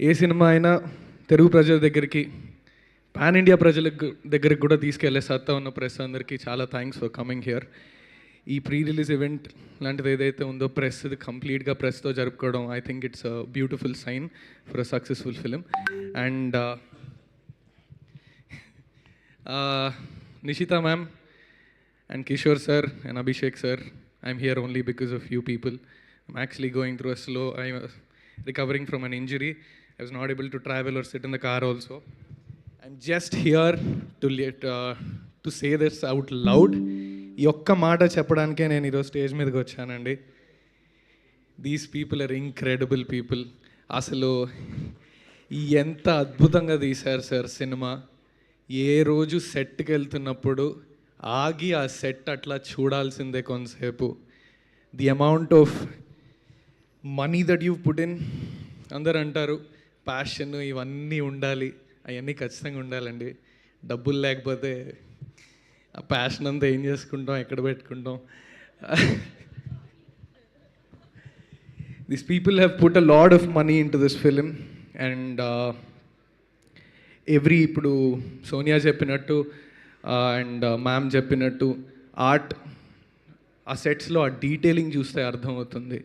ఏ cinema అయినా తెలుగు ప్రజల దగ్గరికి పాన్ ఇండియా ప్రజలకు దగ్గరికి కూడా తీసుకెళ్లే సత్తా ఉన్న ప్రెస్ అందరికీ చాలా థ్యాంక్స్ ఫర్ కమింగ్ హియర్. ఈ ప్రీ రిలీజ్ ఈవెంట్ లాంటిది ఏదైతే ఉందో ప్రెస్ ఇది కంప్లీట్గా ప్రెస్తో జరుపుకోవడం I think it's a beautiful sign for a successful film. And Nishitha ma'am and Kishore sir and Abhishek sir, I'm here only because of you people. I'm actually going through a slow, I'm recovering from an injury. I was not able to travel or sit in the car also. I'm just here to say this out loud. ఈ ఒక్క మాట చెప్పడానికే నేను ఈరోజు stage మీదకి వచ్చానండి. These people are incredible people. అసలు ఎంత అద్భుతంగా తీశారు సార్ సినిమా. ఏ రోజు సెట్కి వెళ్తున్నప్పుడు ఆగి ఆ సెట్ అట్లా చూడాల్సిందే కొంతసేపు. The amount of money that you put in, అందరు అంటారు ప్యాషన్ ఇవన్నీ ఉండాలి, అవన్నీ ఖచ్చితంగా ఉండాలండి. డబ్బులు లేకపోతే ఆ ప్యాషన్ అంతా ఏం చేసుకుంటాం, ఎక్కడ పెట్టుకుంటాం. This people have put a lot of money in to this film. And ఇప్పుడు సోనియా చెప్పినట్టు అండ్ మ్యామ్ చెప్పినట్టు ఆర్ట్, ఆ సెట్స్లో ఆ డీటెయిలింగ్ చూస్తే అర్థమవుతుంది.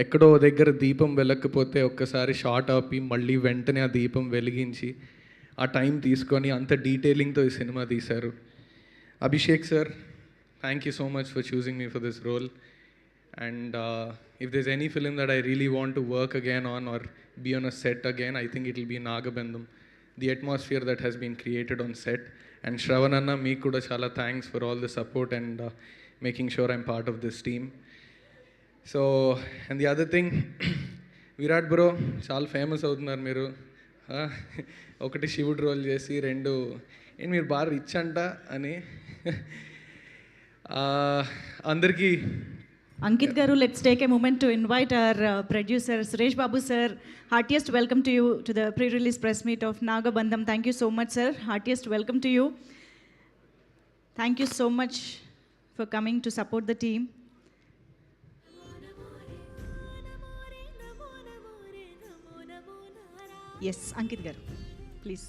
ఎక్కడో దగ్గర దీపం వెలగకపోతే ఒక్కసారి షార్ట్ ఆపి మళ్ళీ వెంటనే ఆ దీపం వెలిగించి ఆ టైం తీసుకొని అంత డీటెయిలింగ్తో ఈ సినిమా తీశారు. Abhishek sir, thank you so much for choosing me for this role. And if there's any film that I really want to work again on or be on a set again, I think it will be Nagabandham. The atmosphere that has been created on set. And Shravan Anna, meeku kuda chala thanks for all the support and making sure I'm part of this team. So, and the other thing, Virat bro, చాలా famous అవుతున్నారు మీరు. ఒకటి శివుడు role చేసి, రెండు ఏంటి మీరు బాగా రిచ్ అంట అని అందరికీ. Ankit Garu, let's take a moment to invite our producer Suresh Babu sir. Heartiest welcome to you to the pre-release press meet of Nagabandham. Thank you so much sir. Heartiest welcome to you. Thank you so much for coming to support the team. Yes, Ankit Garu, please.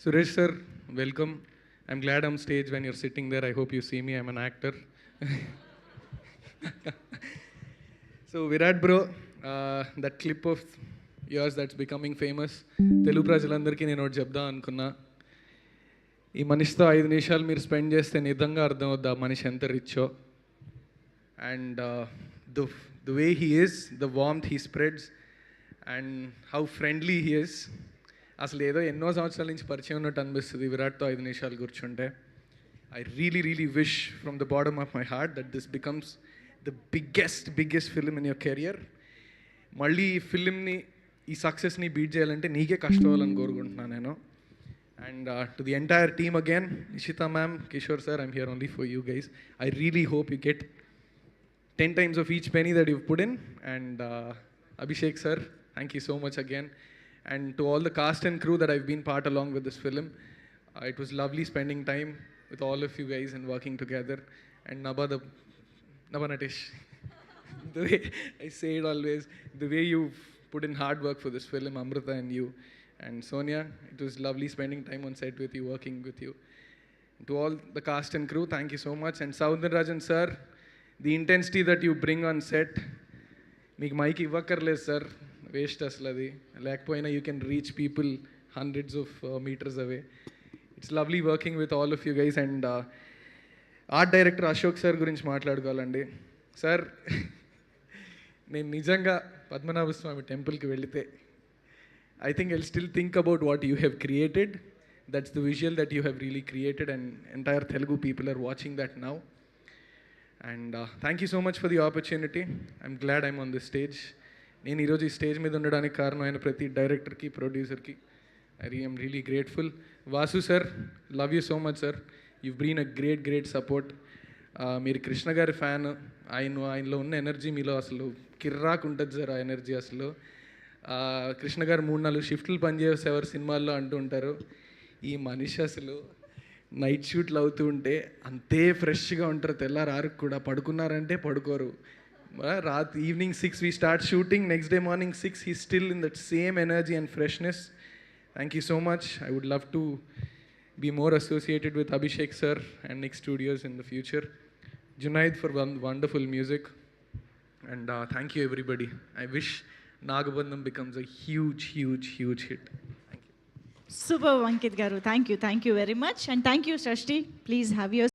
Suresh sir, welcome. I'm glad I'm stage when you're sitting there. I hope you see me. I'm an actor. So Virat bro, that clip of yours that's becoming famous, Telugu ప్రజలందరికీ నేను ఒకటి చెప్దాం అనుకున్నా. ఈ మనిషితో 5 నిమిషాలు మీరు spend చేస్తే నిజంగా అర్థం అవుద్ది ఆ మనిషి ఎంత రిచ్చో. And the way he is, the warmth he spreads and how friendly he is. అసలు ఏదో ఎన్నో సంవత్సరాల నుంచి పరిచయం ఉన్నట్టు అనిపిస్తుంది విరాట్తో 5 నిమిషాలు కూర్చుంటే. I really wish from the bottom of my heart that this becomes the biggest film in your career. మళ్ళీ ఈ ఫిలింని, ఈ సక్సెస్ని బీట్ చేయాలంటే నీకే కష్టం అవ్వాలని కోరుకుంటున్నాను నేను. And to the entire team again, Nishita ma'am, Kishore sir, I'm here only for you guys. I really hope you get 10 times of each penny that you've put in. And Abhishek sir, thank you so much again. And to all the cast and crew that I've been part along with this film, it was lovely spending time with all of you guys and working together. And Nabha Natish, the way I say it always, the way you've put in hard work for this film, Amrita and you, and Sonia, it was lovely spending time on set with you, working with you. And to all the cast and crew, thank you so much. And Soundararajan sir, the intensity that you bring on set, మీకు mic ఇవ్వక్కర్లేదు sir, waste అసలు అది. లేకపోయినా you can reach people hundreds of meters away. It's lovely working with all of you guys. And art director Ashok sir గురించి మాట్లాడుకోవాలండి. Sir, నేను నిజంగా పద్మనాభ స్వామి టెంపుల్కి వెళితే I think I'll still think about what you have created. That's the visual that you have really created and entire Telugu people are watching that now. And thank you so much for the opportunity. I'm glad I'm on this stage. నేను ఈరోజు ఈ stage మీద ఉండడానికి కారణం అయిన ప్రతి డైరెక్టర్కి, ప్రొడ్యూసర్కి I'm really grateful. Vasu sir, love you so much sir. You been a great support. మీరు కృష్ణ గారి ఫ్యాన్. ఆయనలో ఉన్న ఎనర్జీ మీలో అసలు కిర్రాకు ఉంటుంది సార్. ఆ ఎనర్జీ అసలు కృష్ణ గారు 3-4 షిఫ్ట్లు పనిచేసేవారు సినిమాల్లో అంటూ ఉంటారు. ఈ మనిషి అసలు నైట్ షూట్లు అవుతూ ఉంటే అంతే ఫ్రెష్గా ఉంటారు. తెల్లారు కూడా పడుకున్నారంటే పడుకోరు. Evening 6 we start shooting, next day morning 6 he's still in that same energy and freshness. Thank you so much. I would love to be more associated with Abhishek sir and Nick Studios in the future. Junaid for wonderful music, and thank you everybody. I wish Nagabandham becomes a huge hit. Thank you. Super, Ankit garu. Thank you very much. And thank you, Srishti. Please have your